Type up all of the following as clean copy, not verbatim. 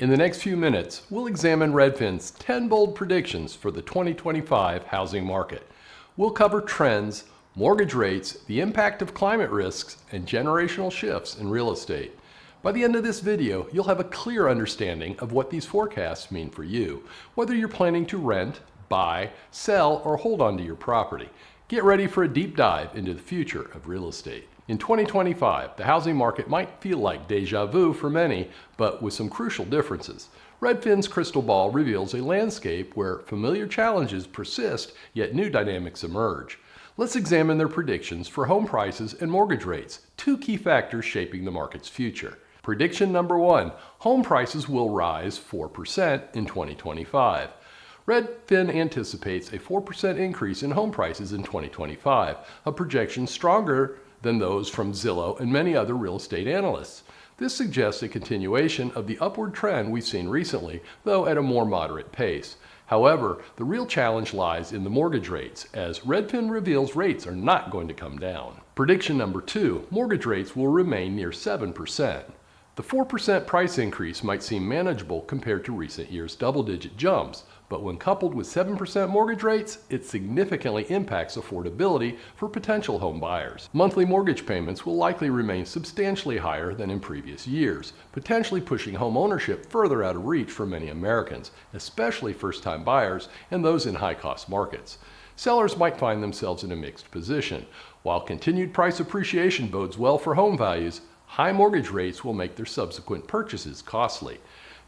In the next few minutes, we'll examine Redfin's 10 bold predictions for the 2025 housing market. We'll cover trends, mortgage rates, the impact of climate risks, and generational shifts in real estate. By the end of this video, you'll have a clear understanding of what these forecasts mean for you, whether you're planning to rent, buy, sell, or hold on to your property. Get ready for a deep dive into the future of real estate. In 2025, the housing market might feel like deja vu for many, but with some crucial differences. Redfin's crystal ball reveals a landscape where familiar challenges persist, yet new dynamics emerge. Let's examine their predictions for home prices and mortgage rates, two key factors shaping the market's future. Prediction number 1, home prices will rise 4% in 2025. Redfin anticipates a 4% increase in home prices in 2025, a projection stronger than those from Zillow and many other real estate analysts. This suggests a continuation of the upward trend we've seen recently, though at a more moderate pace. However, the real challenge lies in the mortgage rates, as Redfin reveals rates are not going to come down. Prediction number 2, mortgage rates will remain near 7%. The 4% price increase might seem manageable compared to recent years' double-digit jumps, but when coupled with 7% mortgage rates, it significantly impacts affordability for potential home buyers. Monthly mortgage payments will likely remain substantially higher than in previous years, potentially pushing home ownership further out of reach for many Americans, especially first-time buyers and those in high-cost markets. Sellers might find themselves in a mixed position. While continued price appreciation bodes well for home values, high mortgage rates will make their subsequent purchases costly.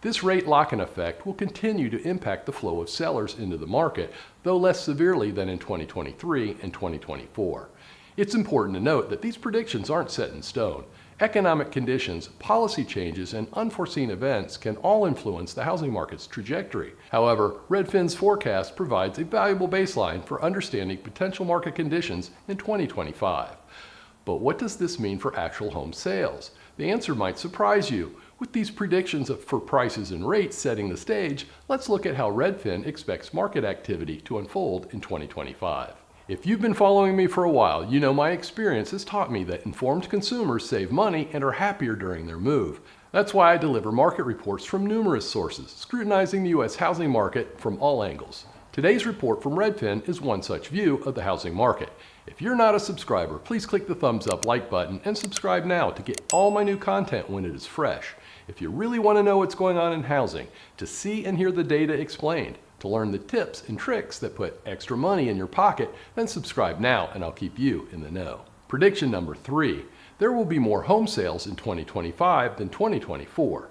This rate lock-in effect will continue to impact the flow of sellers into the market, though less severely than in 2023 and 2024. It's important to note that these predictions aren't set in stone. Economic conditions, policy changes, and unforeseen events can all influence the housing market's trajectory. However, Redfin's forecast provides a valuable baseline for understanding potential market conditions in 2025. But what does this mean for actual home sales? The answer might surprise you. With these predictions for prices and rates setting the stage, let's look at how Redfin expects market activity to unfold in 2025. If you've been following me for a while, you know my experience has taught me that informed consumers save money and are happier during their move. That's why I deliver market reports from numerous sources, scrutinizing the U.S. housing market from all angles. Today's report from Redfin is one such view of the housing market. If you're not a subscriber, please click the thumbs up like button and subscribe now to get all my new content when it is fresh. If you really want to know what's going on in housing, to see and hear the data explained, to learn the tips and tricks that put extra money in your pocket, then subscribe now and I'll keep you in the know. Prediction number 3, there will be more home sales in 2025 than 2024.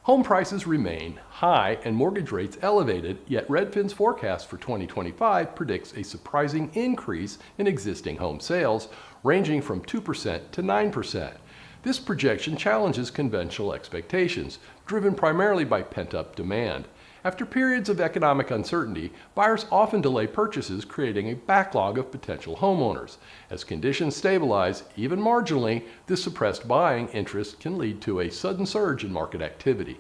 Home prices remain high and mortgage rates elevated, yet Redfin's forecast for 2025 predicts a surprising increase in existing home sales, ranging from 2% to 9%. This projection challenges conventional expectations, driven primarily by pent-up demand. After periods of economic uncertainty, buyers often delay purchases, creating a backlog of potential homeowners. As conditions stabilize, even marginally, this suppressed buying interest can lead to a sudden surge in market activity.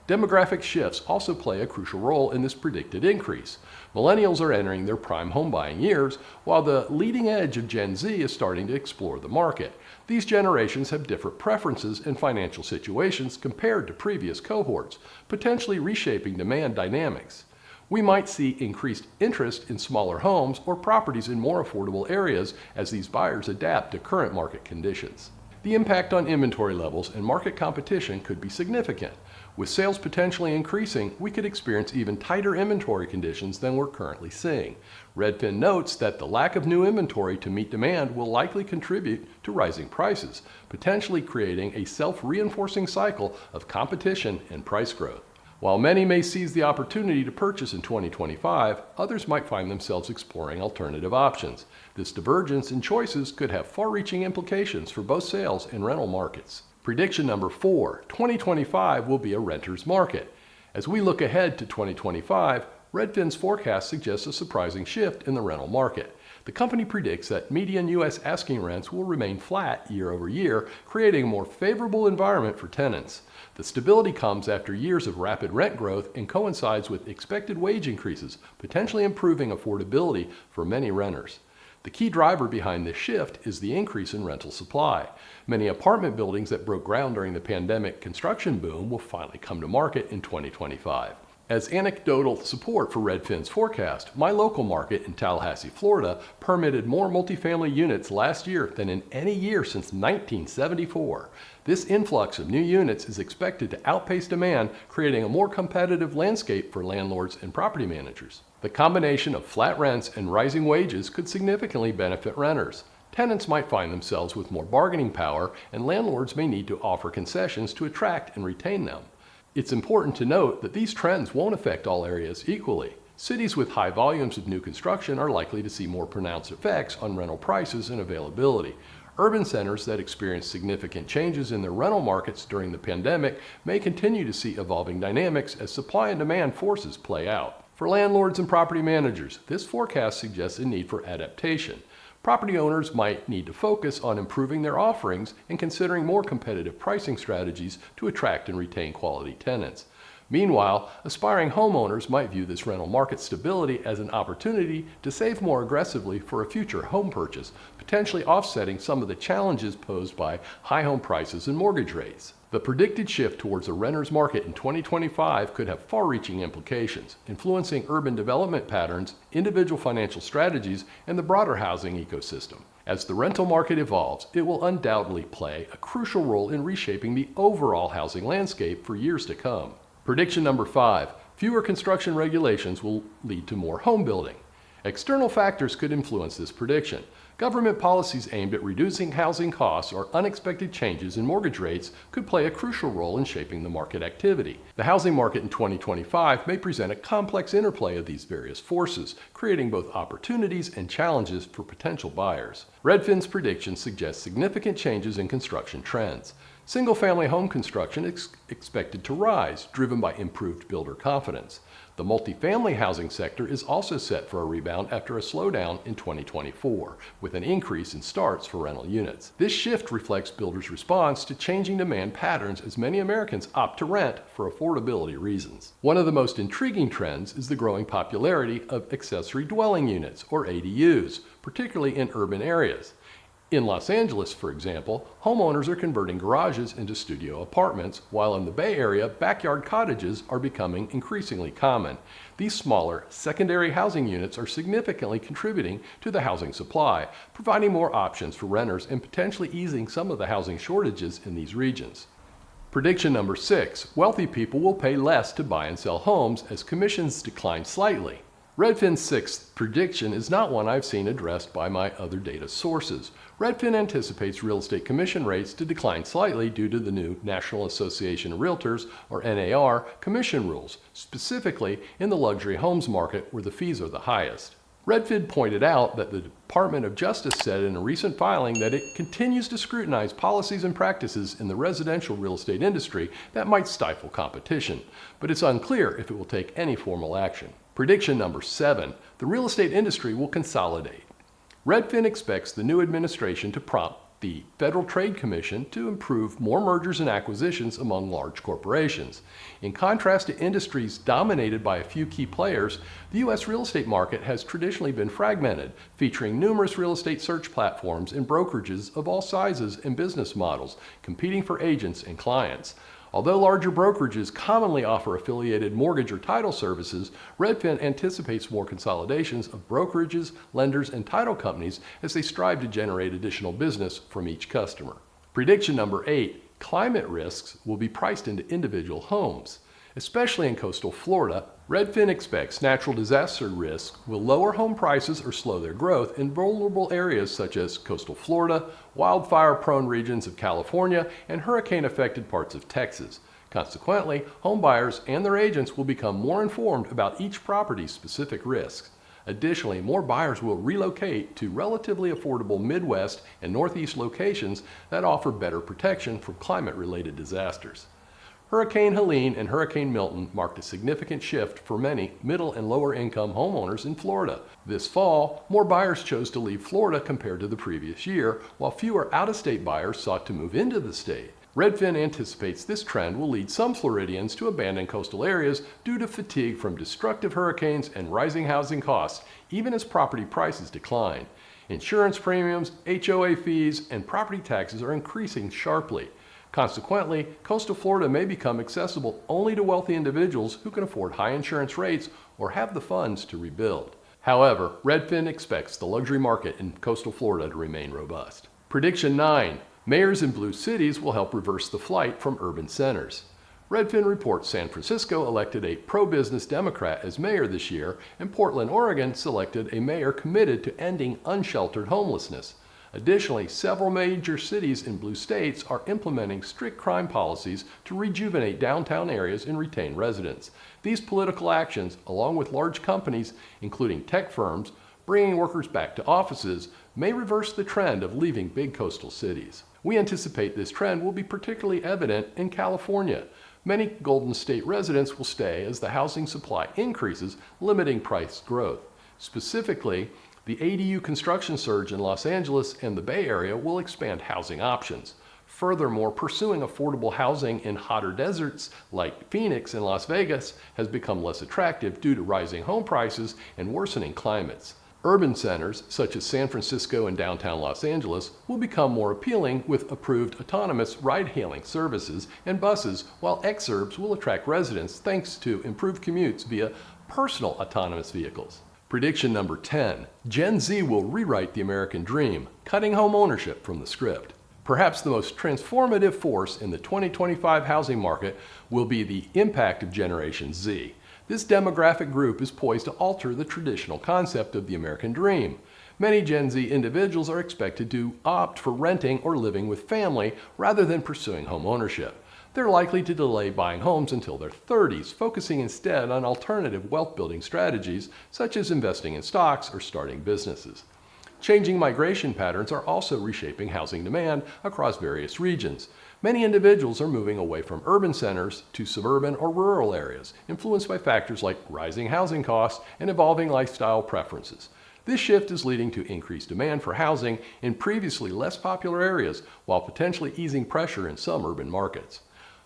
Demographic shifts also play a crucial role in this predicted increase. Millennials are entering their prime home buying years, while the leading edge of Gen Z is starting to explore the market. These generations have different preferences and financial situations compared to previous cohorts, potentially reshaping demand dynamics. We might see increased interest in smaller homes or properties in more affordable areas as these buyers adapt to current market conditions. The impact on inventory levels and market competition could be significant. With sales potentially increasing, we could experience even tighter inventory conditions than we're currently seeing. Redfin notes that the lack of new inventory to meet demand will likely contribute to rising prices, potentially creating a self-reinforcing cycle of competition and price growth. While many may seize the opportunity to purchase in 2025, others might find themselves exploring alternative options. This divergence in choices could have far-reaching implications for both sales and rental markets. Prediction number 4, 2025 will be a renter's market. As we look ahead to 2025, Redfin's forecast suggests a surprising shift in the rental market. The company predicts that median U.S. asking rents will remain flat year over year, creating a more favorable environment for tenants. The stability comes after years of rapid rent growth and coincides with expected wage increases, potentially improving affordability for many renters. The key driver behind this shift is the increase in rental supply. Many apartment buildings that broke ground during the pandemic construction boom will finally come to market in 2025. As anecdotal support for Redfin's forecast, my local market in Tallahassee, Florida, permitted more multifamily units last year than in any year since 1974. This influx of new units is expected to outpace demand, creating a more competitive landscape for landlords and property managers. The combination of flat rents and rising wages could significantly benefit renters. Tenants might find themselves with more bargaining power, and landlords may need to offer concessions to attract and retain them. It's important to note that these trends won't affect all areas equally. Cities with high volumes of new construction are likely to see more pronounced effects on rental prices and availability. Urban centers that experience significant changes in their rental markets during the pandemic may continue to see evolving dynamics as supply and demand forces play out. For landlords and property managers, this forecast suggests a need for adaptation. Property owners might need to focus on improving their offerings and considering more competitive pricing strategies to attract and retain quality tenants. Meanwhile, aspiring homeowners might view this rental market stability as an opportunity to save more aggressively for a future home purchase, potentially offsetting some of the challenges posed by high home prices and mortgage rates. The predicted shift towards a renter's market in 2025 could have far-reaching implications, influencing urban development patterns, individual financial strategies, and the broader housing ecosystem. As the rental market evolves, it will undoubtedly play a crucial role in reshaping the overall housing landscape for years to come. Prediction number 5. Fewer construction regulations will lead to more home building. External factors could influence this prediction. Government policies aimed at reducing housing costs or unexpected changes in mortgage rates could play a crucial role in shaping the market activity. The housing market in 2025 may present a complex interplay of these various forces, creating both opportunities and challenges for potential buyers. Redfin's predictions suggest significant changes in construction trends. Single-family home construction is expected to rise, driven by improved builder confidence. The multifamily housing sector is also set for a rebound after a slowdown in 2024, with an increase in starts for rental units. This shift reflects builders' response to changing demand patterns as many Americans opt to rent for affordability reasons. One of the most intriguing trends is the growing popularity of accessory dwelling units, or ADUs, particularly in urban areas. In Los Angeles, for example, homeowners are converting garages into studio apartments, while in the Bay Area, backyard cottages are becoming increasingly common. These smaller, secondary housing units are significantly contributing to the housing supply, providing more options for renters and potentially easing some of the housing shortages in these regions. Prediction number 6. Wealthy people will pay less to buy and sell homes as commissions decline slightly. Redfin's 6th prediction is not one I've seen addressed by my other data sources. Redfin anticipates real estate commission rates to decline slightly due to the new National Association of Realtors, or NAR, commission rules, specifically in the luxury homes market where the fees are the highest. Redfin pointed out that the Department of Justice said in a recent filing that it continues to scrutinize policies and practices in the residential real estate industry that might stifle competition, but it's unclear if it will take any formal action. Prediction number 7. The real estate industry will consolidate. Redfin expects the new administration to prompt the Federal Trade Commission to improve more mergers and acquisitions among large corporations. In contrast to industries dominated by a few key players, the U.S. real estate market has traditionally been fragmented, featuring numerous real estate search platforms and brokerages of all sizes and business models, competing for agents and clients. Although larger brokerages commonly offer affiliated mortgage or title services, Redfin anticipates more consolidations of brokerages, lenders, and title companies as they strive to generate additional business from each customer. Prediction number 8. Climate risks will be priced into individual homes. Especially in coastal Florida, Redfin expects natural disaster risk will lower home prices or slow their growth in vulnerable areas such as coastal Florida, wildfire-prone regions of California, and hurricane-affected parts of Texas. Consequently, home buyers and their agents will become more informed about each property's specific risks. Additionally, more buyers will relocate to relatively affordable Midwest and Northeast locations that offer better protection from climate-related disasters. Hurricane Helene and Hurricane Milton marked a significant shift for many middle and lower income homeowners in Florida. This fall, more buyers chose to leave Florida compared to the previous year, while fewer out-of-state buyers sought to move into the state. Redfin anticipates this trend will lead some Floridians to abandon coastal areas due to fatigue from destructive hurricanes and rising housing costs, even as property prices decline. Insurance premiums, HOA fees, and property taxes are increasing sharply. Consequently, coastal Florida may become accessible only to wealthy individuals who can afford high insurance rates or have the funds to rebuild. However, Redfin expects the luxury market in coastal Florida to remain robust. Prediction 9. Mayors in blue cities will help reverse the flight from urban centers. Redfin reports San Francisco elected a pro-business Democrat as mayor this year, and Portland, Oregon selected a mayor committed to ending unsheltered homelessness. Additionally, several major cities in blue states are implementing strict crime policies to rejuvenate downtown areas and retain residents. These political actions, along with large companies, including tech firms, bringing workers back to offices, may reverse the trend of leaving big coastal cities. We anticipate this trend will be particularly evident in California. Many Golden State residents will stay as the housing supply increases, limiting price growth. Specifically, the ADU construction surge in Los Angeles and the Bay Area will expand housing options. Furthermore, pursuing affordable housing in hotter deserts like Phoenix and Las Vegas has become less attractive due to rising home prices and worsening climates. Urban centers, such as San Francisco and downtown Los Angeles, will become more appealing with approved autonomous ride-hailing services and buses, while exurbs will attract residents thanks to improved commutes via personal autonomous vehicles. Prediction number 10. Gen Z will rewrite the American dream, cutting home ownership from the script. Perhaps the most transformative force in the 2025 housing market will be the impact of Generation Z. This demographic group is poised to alter the traditional concept of the American dream. Many Gen Z individuals are expected to opt for renting or living with family rather than pursuing home ownership. They're likely to delay buying homes until their 30s, focusing instead on alternative wealth-building strategies such as investing in stocks or starting businesses. Changing migration patterns are also reshaping housing demand across various regions. Many individuals are moving away from urban centers to suburban or rural areas, influenced by factors like rising housing costs and evolving lifestyle preferences. This shift is leading to increased demand for housing in previously less popular areas, while potentially easing pressure in some urban markets.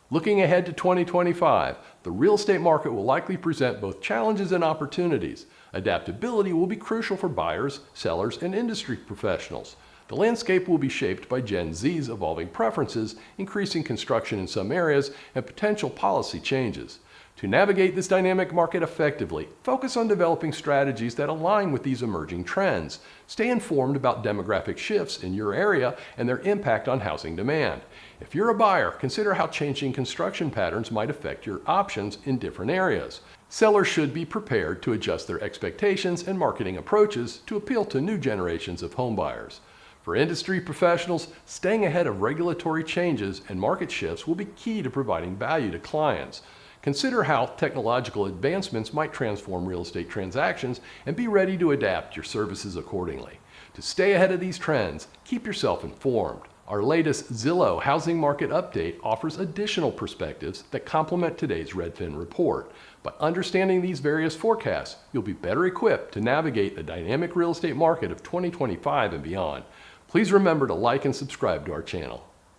Looking ahead to 2025, the real estate market will likely present both challenges and opportunities. Adaptability will be crucial for buyers, sellers, and industry professionals. The landscape will be shaped by Gen Z's evolving preferences, increasing construction in some areas, and potential policy changes. To navigate this dynamic market effectively, focus on developing strategies that align with these emerging trends. Stay informed about demographic shifts in your area and their impact on housing demand. If you're a buyer, consider how changing construction patterns might affect your options in different areas. Sellers should be prepared to adjust their expectations and marketing approaches to appeal to new generations of homebuyers. For industry professionals, staying ahead of regulatory changes and market shifts will be key to providing value to clients. Consider how technological advancements might transform real estate transactions and be ready to adapt your services accordingly. To stay ahead of these trends, keep yourself informed. Our latest Zillow housing market update offers additional perspectives that complement today's Redfin report. By understanding these various forecasts, you'll be better equipped to navigate the dynamic real estate market of 2025 and beyond. Please remember to like and subscribe to our channel.